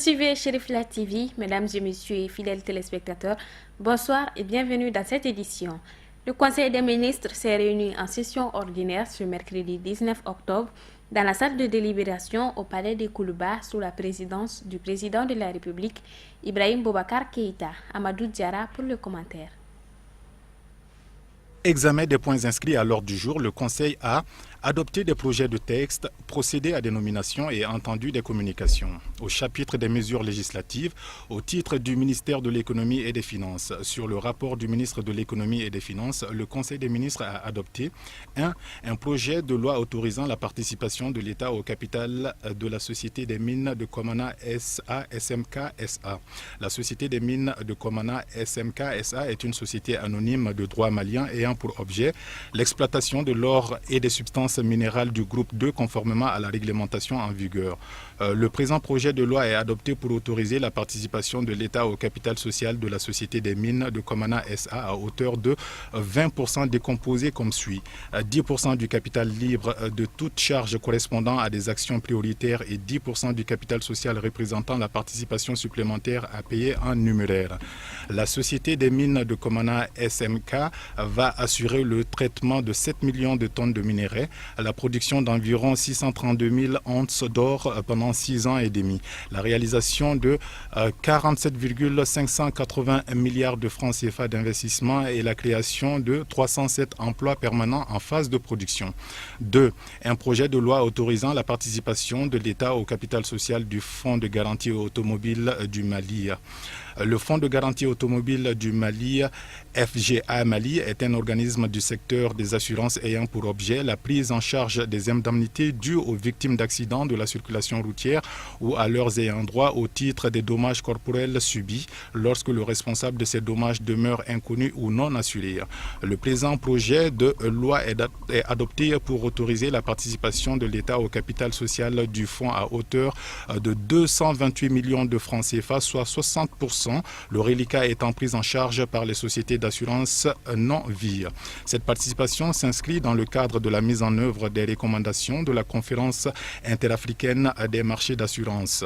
suivez Chérifla TV, mesdames et messieurs et fidèles téléspectateurs, bonsoir et bienvenue dans cette édition. Le Conseil des ministres s'est réuni en session ordinaire ce mercredi 19 octobre dans la salle de délibération au Palais des Koulouba sous la présidence du président de la République, Ibrahim Boubacar Keïta. Amadou Diara pour le commentaire. Examen des points inscrits à l'ordre du jour, le Conseil a adopté des projets de texte, procédé à des nominations et entendu des communications. Au chapitre des mesures législatives, au titre du ministère de l'Économie et des Finances, sur le rapport du ministre de l'Économie et des Finances, le Conseil des ministres a adopté un projet de loi autorisant la participation de l'État au capital de la Société des mines de Komana SA SMK SA. La Société des mines de Komana SMK SA est une société anonyme de droit malien ayant pour objet l'exploitation de l'or et des substances minérales du groupe 2 conformément à la réglementation en vigueur. Le présent projet de loi est adopté pour autoriser la participation de l'État au capital social de la Société des mines de Komana SA à hauteur de 20% décomposé comme suit. 10% du capital libre de toute charge correspondant à des actions prioritaires et 10% du capital social représentant la participation supplémentaire à payer en numéraire. La Société des mines de Komana SMK va assurer le traitement de 7 millions de tonnes de minerais, la production d'environ 632 000 onces d'or pendant 6 ans et demi, la réalisation de 47,580 milliards de francs CFA d'investissement et la création de 307 emplois permanents en phase de production. 2. Un projet de loi autorisant la participation de l'État au capital social du Fonds de garantie automobile du Mali. Le Fonds de garantie automobile du Mali, FGA Mali, est un organisme du secteur des assurances ayant pour objet la prise en charge des indemnités dues aux victimes d'accidents de la circulation routière ou à leurs ayants droit au titre des dommages corporels subis lorsque le responsable de ces dommages demeure inconnu ou non assuré. Le présent projet de loi est adopté pour autoriser la participation de l'État au capital social du fonds à hauteur de 228 millions de francs CFA, soit 60%. Le reliquat étant pris en charge par les sociétés d'assurance non-vie. Cette participation s'inscrit dans le cadre de la mise en œuvre des recommandations de la conférence interafricaine des marchés d'assurance.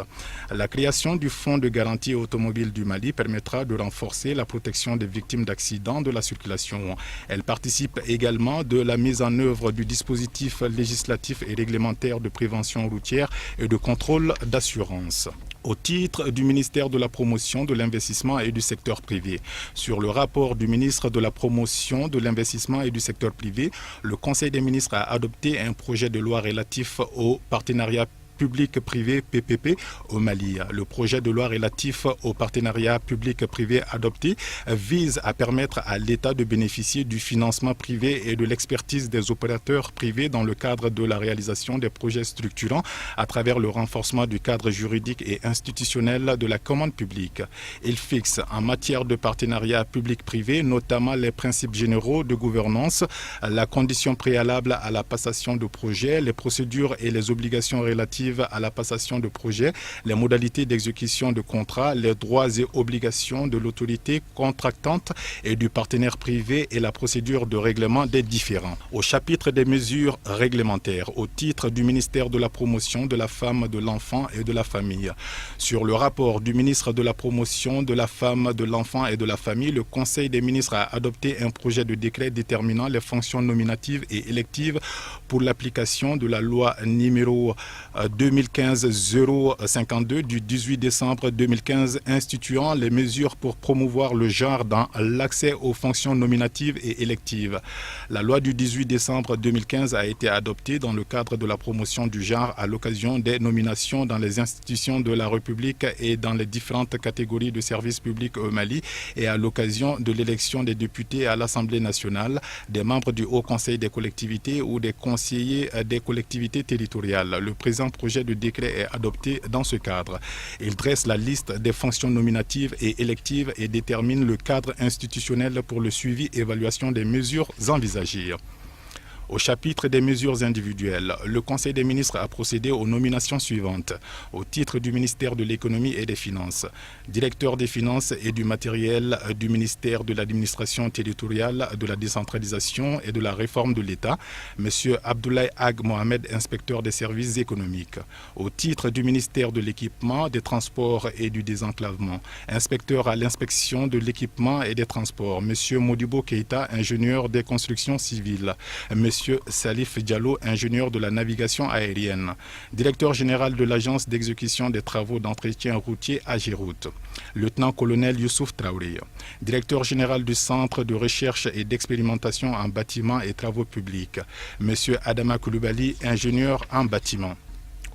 La création du Fonds de garantie automobile du Mali permettra de renforcer la protection des victimes d'accidents de la circulation. Elle participe également de la mise en œuvre du dispositif législatif et réglementaire de prévention routière et de contrôle d'assurance. Au titre du ministère de la Promotion de l'investissement et du secteur privé. Sur le rapport du ministre de la Promotion de l'investissement et du secteur privé, le Conseil des ministres a adopté un projet de loi relatif au partenariat public-privé PPP au Mali. Le projet de loi relatif au partenariat public-privé adopté vise à permettre à l'État de bénéficier du financement privé et de l'expertise des opérateurs privés dans le cadre de la réalisation des projets structurants à travers le renforcement du cadre juridique et institutionnel de la commande publique. Il fixe en matière de partenariat public-privé notamment les principes généraux de gouvernance, la condition préalable à la passation de projet, les procédures et les obligations relatives à la passation de projet, les modalités d'exécution de contrats, les droits et obligations de l'autorité contractante et du partenaire privé et la procédure de règlement des différends. Au chapitre des mesures réglementaires, au titre du ministère de la Promotion de la femme, de l'enfant et de la famille. Sur le rapport du ministre de la Promotion de la femme, de l'enfant et de la famille, le Conseil des ministres a adopté un projet de décret déterminant les fonctions nominatives et électives pour l'application de la loi numéro 2015-052 du 18 décembre 2015 instituant les mesures pour promouvoir le genre dans l'accès aux fonctions nominatives et électives. La loi du 18 décembre 2015 a été adoptée dans le cadre de la promotion du genre à l'occasion des nominations dans les institutions de la République et dans les différentes catégories de services publics au Mali et à l'occasion de l'élection des députés à l'Assemblée nationale, des membres du Haut Conseil des collectivités ou des conseillers des collectivités territoriales. Le présent projet de décret est adopté dans ce cadre. Il dresse la liste des fonctions nominatives et électives et détermine le cadre institutionnel pour le suivi et évaluation des mesures envisagées. Au chapitre des mesures individuelles, le Conseil des ministres a procédé aux nominations suivantes. Au titre du ministère de l'Économie et des Finances, directeur des Finances et du matériel du ministère de l'Administration territoriale, de la décentralisation et de la réforme de l'État, M. Abdoulaye Ag Mohamed, inspecteur des services économiques. Au titre du ministère de l'Équipement, des Transports et du Désenclavement, inspecteur à l'inspection de l'équipement et des transports, M. Modibo Keïta, ingénieur des constructions civiles, M. Salif Diallo, ingénieur de la navigation aérienne, directeur général de l'agence d'exécution des travaux d'entretien routier AGEROUTE, lieutenant-colonel Youssouf Traoré, directeur général du centre de recherche et d'expérimentation en bâtiments et travaux publics, M. Adama Koulibaly, ingénieur en bâtiment.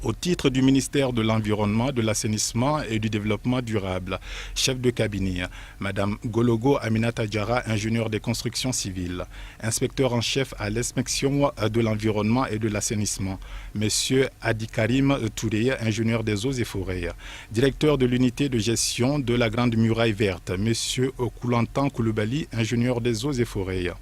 Au titre du ministère de l'Environnement, de l'Assainissement et du Développement durable, chef de cabinet, Mme Gologo Aminata Diarra, ingénieure des constructions civiles, inspecteur en chef à l'inspection de l'Environnement et de l'Assainissement, M. Adi Karim Touré, ingénieur des eaux et forêts, directeur de l'unité de gestion de la Grande Muraille Verte, M. Koulantan Koulibaly, ingénieur des eaux et forêts,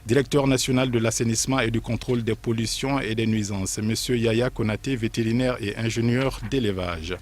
directeur national de l'assainissement et du contrôle des pollutions et des nuisances, M. Yaya Konaté, vétérinaire et ingénieur d'élevage.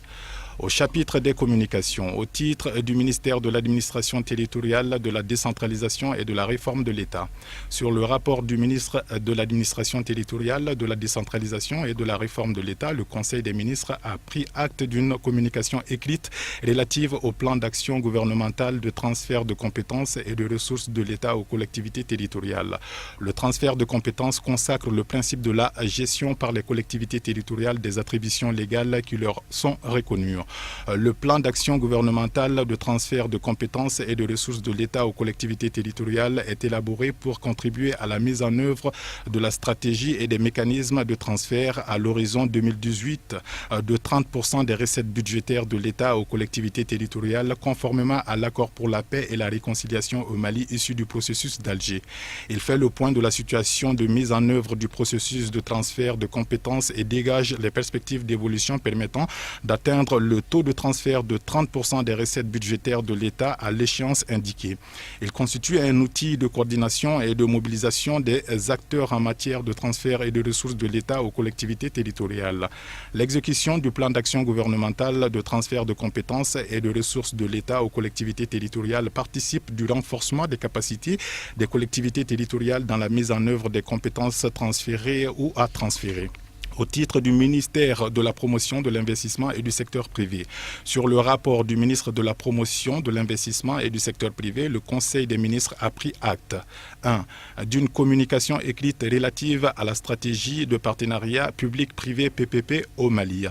Au chapitre des communications, au titre du ministère de l'Administration territoriale, de la décentralisation et de la réforme de l'État, sur le rapport du ministre de l'Administration territoriale, de la décentralisation et de la réforme de l'État, le Conseil des ministres a pris acte d'une communication écrite relative au plan d'action gouvernemental de transfert de compétences et de ressources de l'État aux collectivités territoriales. Le transfert de compétences consacre le principe de la gestion par les collectivités territoriales des attributions légales qui leur sont reconnues. Le plan d'action gouvernemental de transfert de compétences et de ressources de l'État aux collectivités territoriales est élaboré pour contribuer à la mise en œuvre de la stratégie et des mécanismes de transfert à l'horizon 2018 de 30% des recettes budgétaires de l'État aux collectivités territoriales, conformément à l'accord pour la paix et la réconciliation au Mali issu du processus d'Alger. Il fait le point de la situation de mise en œuvre du processus de transfert de compétences et dégage les perspectives d'évolution permettant d'atteindre le taux de transfert de 30% des recettes budgétaires de l'État à l'échéance indiquée. Il constitue un outil de coordination et de mobilisation des acteurs en matière de transfert et de ressources de l'État aux collectivités territoriales. L'exécution du plan d'action gouvernemental de transfert de compétences et de ressources de l'État aux collectivités territoriales participe du renforcement des capacités des collectivités territoriales dans la mise en œuvre des compétences transférées ou à transférer. Au titre du ministère de la Promotion de l'Investissement et du secteur privé. Sur le rapport du ministre de la Promotion de l'Investissement et du secteur privé, le Conseil des ministres a pris acte 1. D'une communication écrite relative à la stratégie de partenariat public-privé PPP au Mali.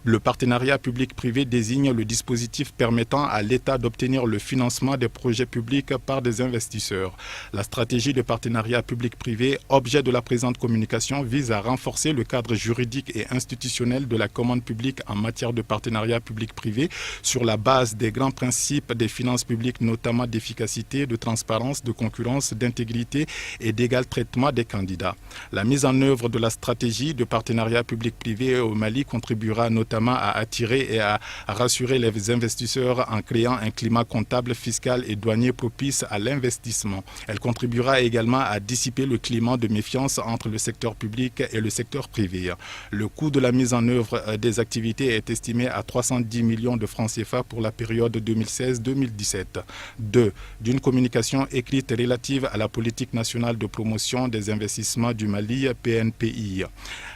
Le partenariat public-privé désigne le dispositif permettant à l'État d'obtenir le financement des projets publics par des investisseurs. La stratégie de partenariat public-privé, objet de la présente communication, vise à renforcer le cadre juridique et institutionnel de la commande publique en matière de partenariat public-privé sur la base des grands principes des finances publiques, notamment d'efficacité, de transparence, de concurrence, d'intégrité et d'égal traitement des candidats. La mise en œuvre de la stratégie de partenariat public-privé au Mali contribuera notamment à attirer et à rassurer les investisseurs en créant un climat comptable, fiscal et douanier propice à l'investissement. Elle contribuera également à dissiper le climat de méfiance entre le secteur public et le secteur privé. Le coût de la mise en œuvre des activités est estimé à 310 millions de francs CFA pour la période 2016-2017. 2. D'une communication écrite relative à la politique nationale de promotion des investissements du Mali, PNPI.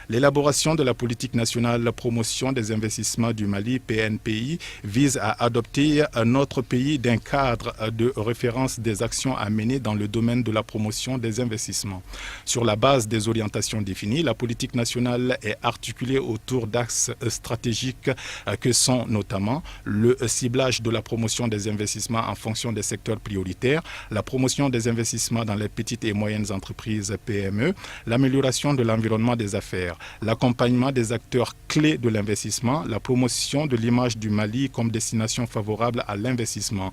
L'élaboration de la politique nationale de promotion des investissements du Mali, PNPI, vise à adopter notre pays d'un cadre de référence des actions à mener dans le domaine de la promotion des investissements. Sur la base des orientations définies, la politique nationale est articulée autour d'axes stratégiques que sont notamment le ciblage de la promotion des investissements en fonction des secteurs prioritaires, la promotion des investissements dans les petites et moyennes entreprises PME, l'amélioration de l'environnement des affaires, l'accompagnement des acteurs clés de l'investissement d'investissement, la promotion de l'image du Mali comme destination favorable à l'investissement.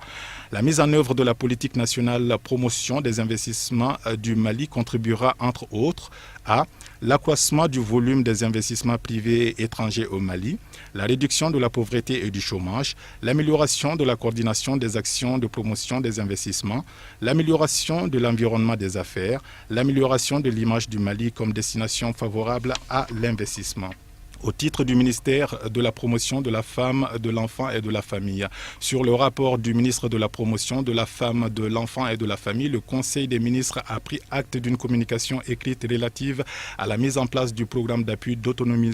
La mise en œuvre de la politique nationale de promotion des investissements du Mali contribuera entre autres à l'accroissement du volume des investissements privés et étrangers au Mali, la réduction de la pauvreté et du chômage, l'amélioration de la coordination des actions de promotion des investissements, l'amélioration de l'environnement des affaires, l'amélioration de l'image du Mali comme destination favorable à l'investissement. Au titre du ministère de la Promotion de la Femme, de l'Enfant et de la Famille. Sur le rapport du ministre de la Promotion de la Femme, de l'Enfant et de la Famille, le Conseil des ministres a pris acte d'une communication écrite relative à la mise en place du programme d'appui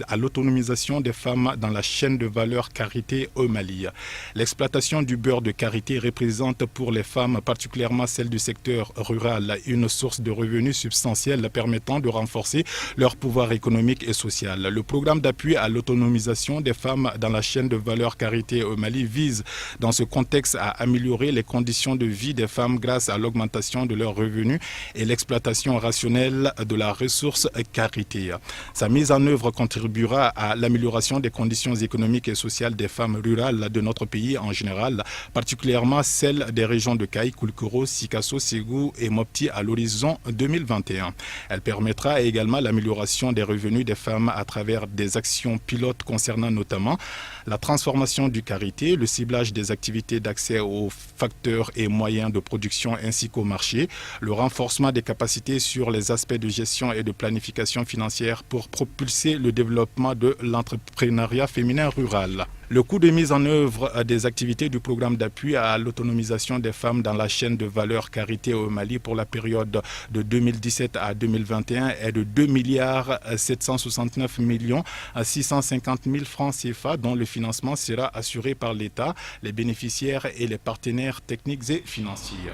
à l'autonomisation des femmes dans la chaîne de valeur karité au Mali. L'exploitation du beurre de karité représente pour les femmes, particulièrement celles du secteur rural, une source de revenus substantielle permettant de renforcer leur pouvoir économique et social. Le programme d'appui à l'autonomisation des femmes dans la chaîne de valeur karité au Mali vise, dans ce contexte, à améliorer les conditions de vie des femmes grâce à l'augmentation de leurs revenus et l'exploitation rationnelle de la ressource karité. Sa mise en œuvre contribuera à l'amélioration des conditions économiques et sociales des femmes rurales de notre pays en général, particulièrement celles des régions de Kaï, Koulkouro, Sikasso, Ségou et Mopti à l'horizon 2021. Elle permettra également l'amélioration des revenus des femmes à travers des actions pilotes concernant notamment la transformation du karité, le ciblage des activités d'accès aux facteurs et moyens de production ainsi qu'au marché, le renforcement des capacités sur les aspects de gestion et de planification financière pour propulser le développement de l'entrepreneuriat féminin rural. Le coût de mise en œuvre des activités du programme d'appui à l'autonomisation des femmes dans la chaîne de valeur karité au Mali pour la période de 2017 à 2021 est de 2,769,650,000 francs CFA, dont le financement sera assuré par l'État, les bénéficiaires et les partenaires techniques et financiers.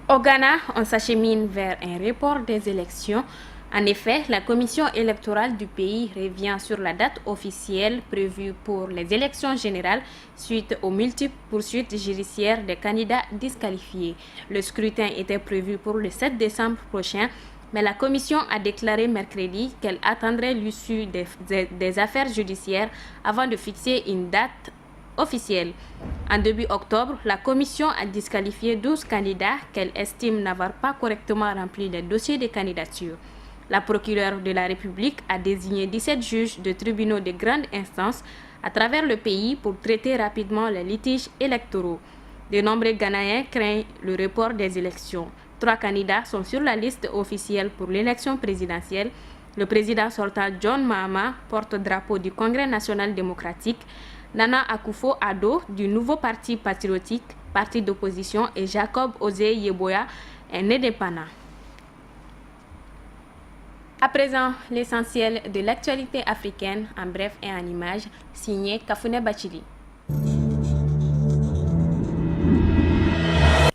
Au Ghana, on s'achemine vers un report des élections. En effet, la commission électorale du pays revient sur la date officielle prévue pour les élections générales suite aux multiples poursuites judiciaires des candidats disqualifiés. Le scrutin était prévu pour le 7 décembre prochain, mais la commission a déclaré mercredi qu'elle attendrait l'issue des affaires judiciaires avant de fixer une date officielle. En début octobre, la commission a disqualifié 12 candidats qu'elle estime n'avoir pas correctement rempli les dossiers de candidature. La procureure de la République a désigné 17 juges de tribunaux de grande instance à travers le pays pour traiter rapidement les litiges électoraux. De nombreux Ghanéens craignent le report des élections. 3 candidats sont sur la liste officielle pour l'élection présidentielle. Le président sortant John Mahama, porte-drapeau du Congrès national démocratique, Nana Akufo-Addo du nouveau parti patriotique, parti d'opposition, et Jacob Osei Yeboah, un indépendant. À présent, l'essentiel de l'actualité africaine, en bref et en images, signé Kafouné Bachili.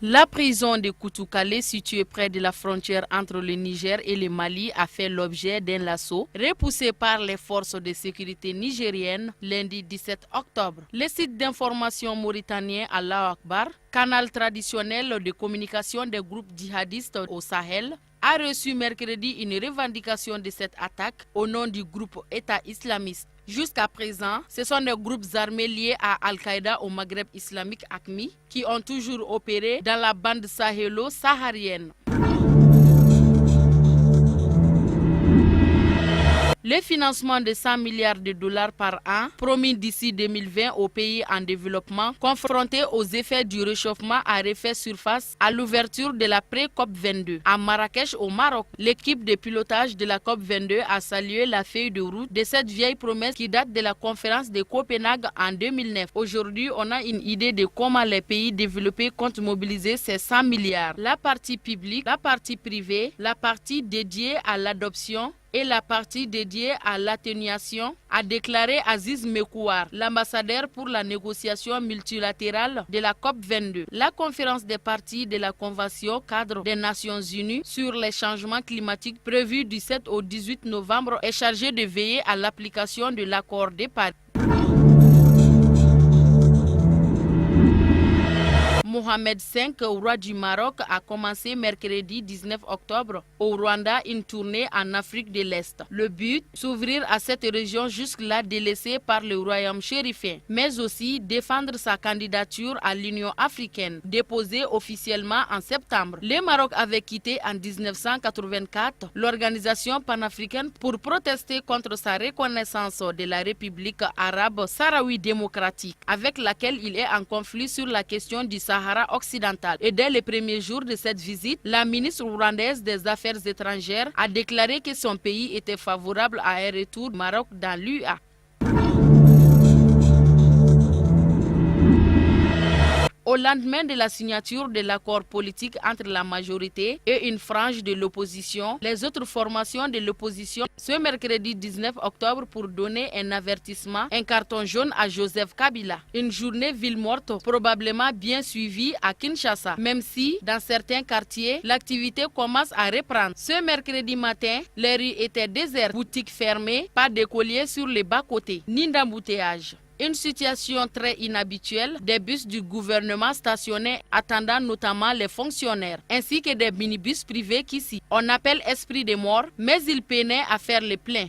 La prison de Koutoukale, située près de la frontière entre le Niger et le Mali, a fait l'objet d'un assaut repoussé par les forces de sécurité nigériennes lundi 17 octobre. Le site d'information mauritanien Allah Akbar, canal traditionnel de communication des groupes djihadistes au Sahel, a reçu mercredi une revendication de cette attaque au nom du groupe État islamiste. Jusqu'à présent, ce sont des groupes armés liés à Al-Qaïda au Maghreb islamique AQMI qui ont toujours opéré dans la bande sahélo-saharienne. Le financement de 100 milliards de dollars par an, promis d'ici 2020 aux pays en développement, confrontés aux effets du réchauffement, a refait surface à l'ouverture de la pré-COP 22. À Marrakech, au Maroc, l'équipe de pilotage de la COP 22 a salué la feuille de route de cette vieille promesse qui date de la conférence de Copenhague en 2009. Aujourd'hui, on a une idée de comment les pays développés comptent mobiliser ces 100 milliards. La partie publique, la partie privée, la partie dédiée à l'adoption et la partie dédiée à l'atténuation, a déclaré Aziz Mekouar, l'ambassadeur pour la négociation multilatérale de la COP 22. La conférence des parties de la Convention cadre des Nations Unies sur les changements climatiques prévue du 7 au 18 novembre est chargée de veiller à l'application de l'accord de Paris. Mohamed V, roi du Maroc, a commencé mercredi 19 octobre au Rwanda une tournée en Afrique de l'Est. Le but, s'ouvrir à cette région jusque-là délaissée par le royaume chérifien, mais aussi défendre sa candidature à l'Union africaine, déposée officiellement en septembre. Le Maroc avait quitté en 1984 l'organisation panafricaine pour protester contre sa reconnaissance de la République arabe sahraoui démocratique, avec laquelle il est en conflit sur la question du Sahara occidental. Et dès les premiers jours de cette visite, la ministre rwandaise des Affaires étrangères a déclaré que son pays était favorable à un retour du Maroc dans l'UA. Au lendemain de la signature de l'accord politique entre la majorité et une frange de l'opposition, les autres formations de l'opposition ce mercredi 19 octobre pour donner un avertissement, un carton jaune à Joseph Kabila. Une journée ville morte probablement bien suivie à Kinshasa, même si dans certains quartiers, l'activité commence à reprendre. Ce mercredi matin, les rues étaient désertes, boutiques fermées, pas d'écoliers sur les bas-côtés, ni d'embouteillage. Une situation très inhabituelle, des bus du gouvernement stationnés attendant notamment les fonctionnaires, ainsi que des minibus privés qu'ici on appelle esprit de mort, mais ils peinaient à faire le plein.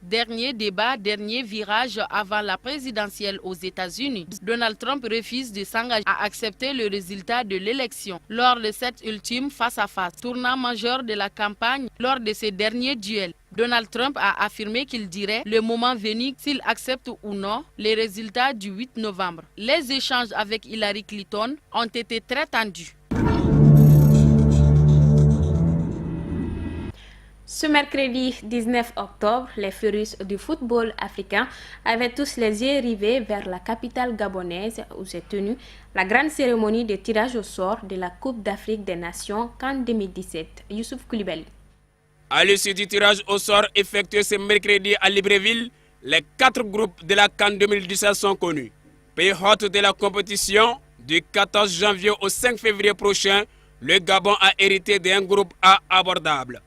Dernier débat, dernier virage avant la présidentielle aux États-Unis. Donald Trump refuse de s'engager à accepter le résultat de l'élection lors de cette ultime face-à-face, tournant majeur de la campagne lors de ces derniers duels. Donald Trump a affirmé qu'il dirait le moment venu s'il accepte ou non les résultats du 8 novembre. Les échanges avec Hillary Clinton ont été très tendus. Ce mercredi 19 octobre, les férus du football africain avaient tous les yeux rivés vers la capitale gabonaise où s'est tenue la grande cérémonie de tirage au sort de la Coupe d'Afrique des Nations CAN 2017. Youssouf Koulibaly. À l'issue du tirage au sort effectué ce mercredi à Libreville, les 4 groupes de la CAN 2017 sont connus. Pays hôte de la compétition, du 14 janvier au 5 février prochain, le Gabon a hérité d'un groupe A abordable.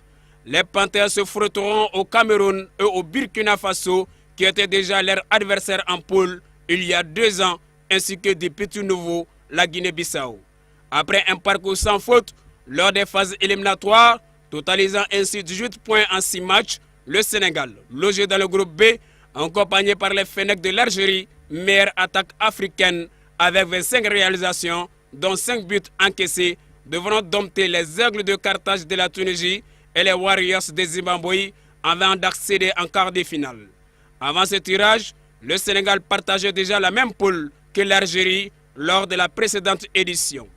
Les Panthères se frotteront au Cameroun et au Burkina Faso, qui étaient déjà leurs adversaires en poule il y a 2 ans, ainsi que des petits nouveaux, la Guinée-Bissau. Après un parcours sans faute lors des phases éliminatoires, totalisant ainsi 18 points en 6 matchs, le Sénégal, logé dans le groupe B, accompagné par les Fennecs de l'Algérie, meilleure attaque africaine, avec 25 réalisations, dont 5 buts encaissés, devront dompter les Aigles de Carthage de la Tunisie et les Warriors de Zimbabwe avant d'accéder en quart de finale. Avant ce tirage, le Sénégal partageait déjà la même poule que l'Algérie lors de la précédente édition.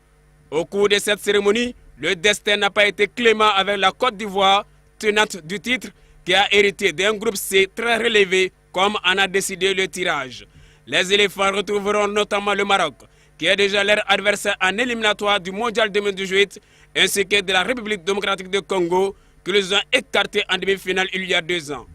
Au cours de cette cérémonie, le destin n'a pas été clément avec la Côte d'Ivoire, tenante du titre, qui a hérité d'un groupe C très relevé, comme en a décidé le tirage. Les éléphants retrouveront notamment le Maroc, qui est déjà leur adversaire en éliminatoire du Mondial 2018, ainsi que de la République démocratique du Congo, que les ont écartés en demi-finale il y a 2 ans.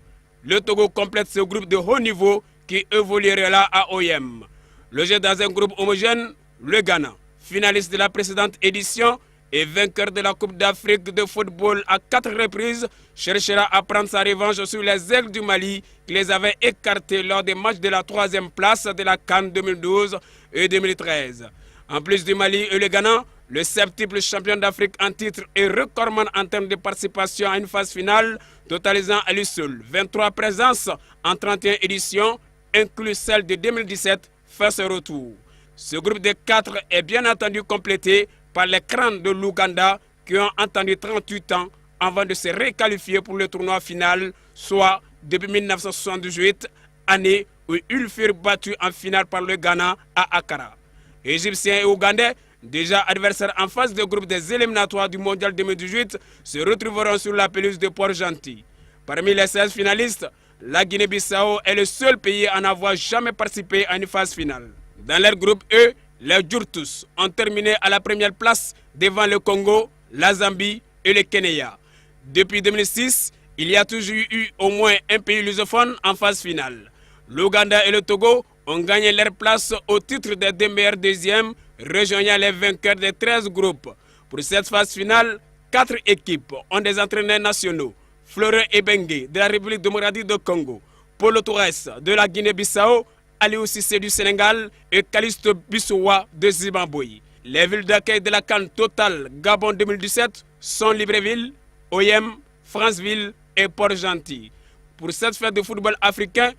Le Togo complète ce groupe de haut niveau qui évoluerait là à OIM. Logé dans un groupe homogène, le Ghana, finaliste de la précédente édition et vainqueur de la Coupe d'Afrique de football à 4 reprises, cherchera à prendre sa revanche sur les Aigles du Mali qui les avaient écartés lors des matchs de la 3e place de la CAN 2012 et 2013. En plus du Mali et le Ghana, le septuple champion d'Afrique en titre et recordman en termes de participation à une phase finale, totalisant à lui seul 23 présences en 31 éditions, inclus celle de 2017, fait ce retour. Ce groupe de 4 est bien entendu complété par les crânes de l'Ouganda qui ont attendu 38 ans avant de se requalifier pour le tournoi final, soit depuis 1978, année où ils furent battus en finale par le Ghana à Accra. Égyptiens et Ougandais, déjà adversaires en phase de groupe des éliminatoires du Mondial 2018, se retrouveront sur la pelouse de Port-Gentil. Parmi les 16 finalistes, la Guinée-Bissau est le seul pays à n'avoir jamais participé à une phase finale. Dans leur groupe E, les Djurtus ont terminé à la première place devant le Congo, la Zambie et le Kenya. Depuis 2006, il y a toujours eu au moins un pays lusophone en phase finale. L'Ouganda et le Togo ont gagné leur place au titre des 2 meilleurs deuxièmes, rejoignant les vainqueurs des 13 groupes. Pour cette phase finale, 4 équipes ont des entraîneurs nationaux. Florent Ebengue de la République démocratique du Congo, Paulo Torres de la Guinée-Bissau, Aliou Cissé du Sénégal et Callisto Bissouwa de Zimbabwe. Les villes d'accueil de la CAN Total Gabon 2017 sont Libreville, Oyem, Franceville et Port-Gentil. Pour cette fête de football africain,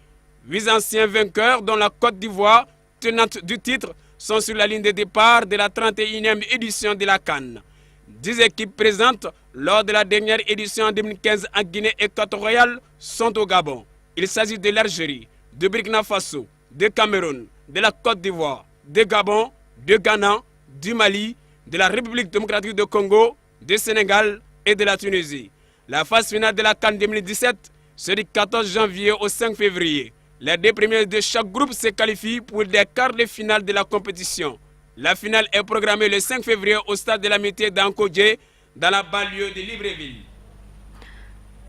8 anciens vainqueurs dont la Côte d'Ivoire, tenante du titre, sont sur la ligne de départ de la 31e édition de la CAN. 10 équipes présentes lors de la dernière édition en 2015 en Guinée équatoriale sont au Gabon. Il s'agit de l'Algérie, de Burkina Faso, de Cameroun, de la Côte d'Ivoire, de Gabon, de Ghana, du Mali, de la République démocratique du Congo, du Sénégal et de la Tunisie. La phase finale de la CAN 2017, c'est du 14 janvier au 5 février. Les 2 premiers de chaque groupe se qualifient pour les quarts de finale de la compétition. La finale est programmée le 5 février au stade de l'Amitié d'Ankodje, dans la banlieue de Libreville.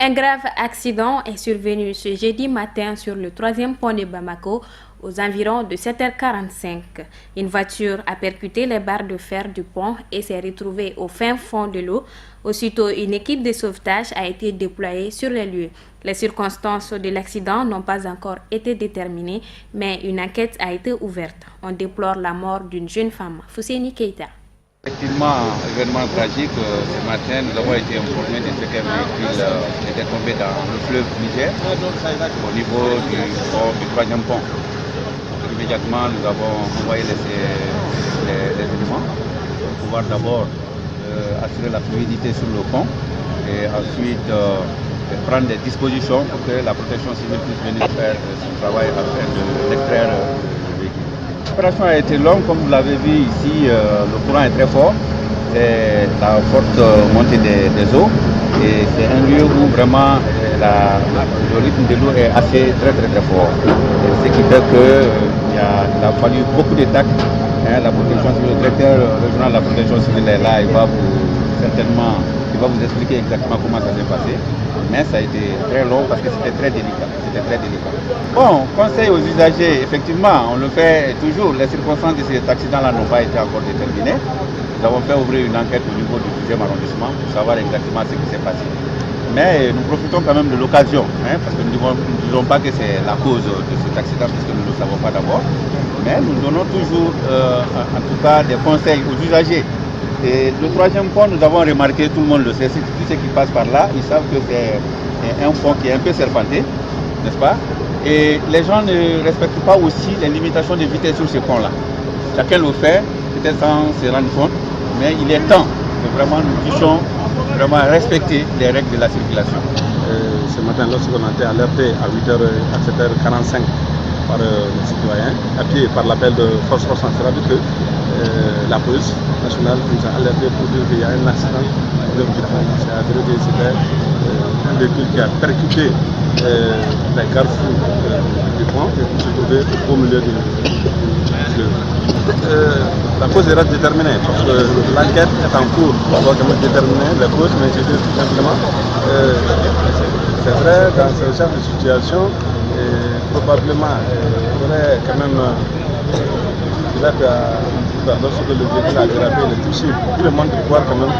Un grave accident est survenu ce jeudi matin sur le 3e pont de Bamako, aux environs de 7h45. Une voiture a percuté les barres de fer du pont et s'est retrouvée au fin fond de l'eau. Aussitôt, une équipe de sauvetage a été déployée sur les lieux. Les circonstances de l'accident n'ont pas encore été déterminées, mais une enquête a été ouverte. On déplore la mort d'une jeune femme, Fousséni Keita. Effectivement, événement tragique, ce matin, nous avons été informés de ce qu'un véhicule était tombé dans le fleuve Niger, au niveau du port du 3e pont. Donc, immédiatement, nous avons envoyé les éléments pour pouvoir d'abord assurer la fluidité sur le pont et ensuite prendre des dispositions pour que la protection civile puisse venir faire son travail afin d'extraire le véhicule. L'opération a été longue, comme vous l'avez vu ici, le courant est très fort, c'est la forte montée des eaux et c'est un lieu où vraiment le rythme de l'eau est assez très fort. Et ce qui fait qu'il a fallu beaucoup de tact. La protection civile, le directeur régional de la protection civile est là, il va vous expliquer exactement comment ça s'est passé. Mais ça a été très long parce que c'était très délicat. Bon, conseil aux usagers, effectivement, on le fait toujours. Les circonstances de cet accident-là n'ont pas été encore déterminées. Nous avons fait ouvrir une enquête au niveau du 10e arrondissement pour savoir exactement ce qui s'est passé. Mais nous profitons quand même de l'occasion, parce que nous ne disons pas que c'est la cause de cet accident, puisque nous ne le savons pas d'abord. Mais nous donnons toujours, en tout cas, des conseils aux usagers. Et le 3e pont, nous avons remarqué, tout le monde le sait, tous ceux qui passent par là, ils savent que c'est un pont qui est un peu serpenté, n'est-ce pas? Et les gens ne respectent pas aussi les limitations de vitesse sur ce pont-là. Chacun le fait, peut-être sans se rendre compte, mais il est temps que vraiment nous puissions vraiment respecter les règles de la circulation. Ce matin, lorsqu'on a été alerté à 7h45 par les citoyens, appuyé par l'appel de Force Force, on dit que la police nationale nous a alerté pour dire qu'il y a un accident. C'est avéré que c'était un véhicule qui a percuté les carrefours du pont et qui se trouvait au milieu du fleuve. La cause reste déterminée parce que l'enquête est en cours. On doit quand même déterminer la cause, mais je dis tout simplement, c'est vrai, dans ce genre de situation, probablement, il aurait quand même lorsque le véhicule a dérapé, il est touché. Tout le monde doit pouvoir quand même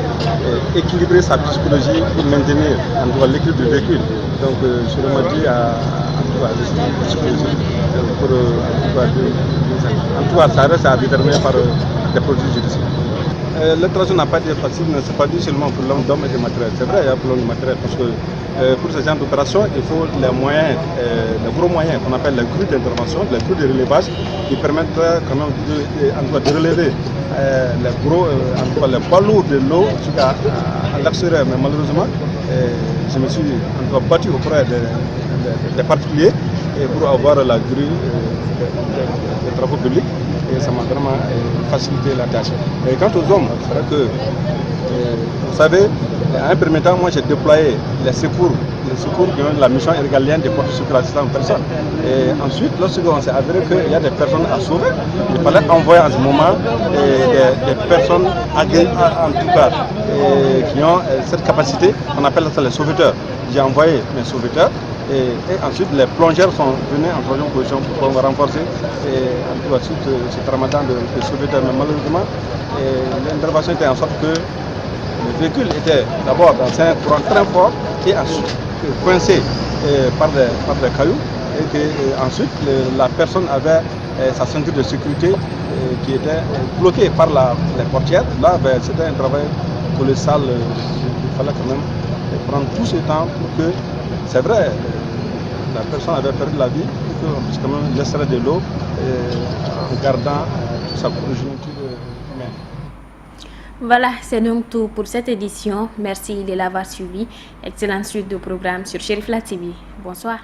équilibrer sa psychologie pour maintenir l'équilibre du véhicule. Donc je le dis à la psychologie pour en tout cas ça reste à déterminer par des produits judiciaires. L'opération n'a pas été facile, mais ce n'est pas dit seulement pour l'homme d'homme et des matériels. C'est vrai, il y a pour l'homme de matériel parce que pour ce genre d'opération, il faut les moyens, les gros moyens qu'on appelle les crues d'intervention, les crues de relevage, qui permettent quand même de relever les gros, en tout cas les poids lourds de l'eau jusqu'à l'extérieur. Mais malheureusement, je me suis en tout cas battu auprès des particuliers et pour avoir la grue des travaux publics. Et ça m'a vraiment facilité la tâche. Et quant aux hommes, c'est vrai que, vous savez, à un premier temps, moi j'ai déployé les secours qui ont la mission régalienne de porter secours assistance aux personnes. Et ensuite, lorsqu'on s'est avéré qu'il y a des personnes à sauver, il fallait envoyer en ce moment des personnes agréées, en tout cas, qui ont cette capacité, on appelle ça les sauveteurs. J'ai envoyé mes sauveteurs. Et ensuite, les plongeurs sont venus en troisième position pour renforcer en tout cas, ce ramadan de sauveteurs. Mais malheureusement, l'intervention était en sorte que le véhicule était d'abord dans un courant très fort et ensuite coincé par des cailloux. et que ensuite la personne avait sa ceinture de sécurité qui était bloquée par les portières. Là, c'était un travail colossal. Il fallait quand même prendre tout ce temps pour que, c'est vrai, la personne avait perdu la vie, pour qu'on puisse quand même laisser de l'eau en gardant toute sa conjoncture humaine. Voilà, c'est donc tout pour cette édition. Merci de l'avoir suivi. Excellente suite de programme sur Cherifla TV. Bonsoir.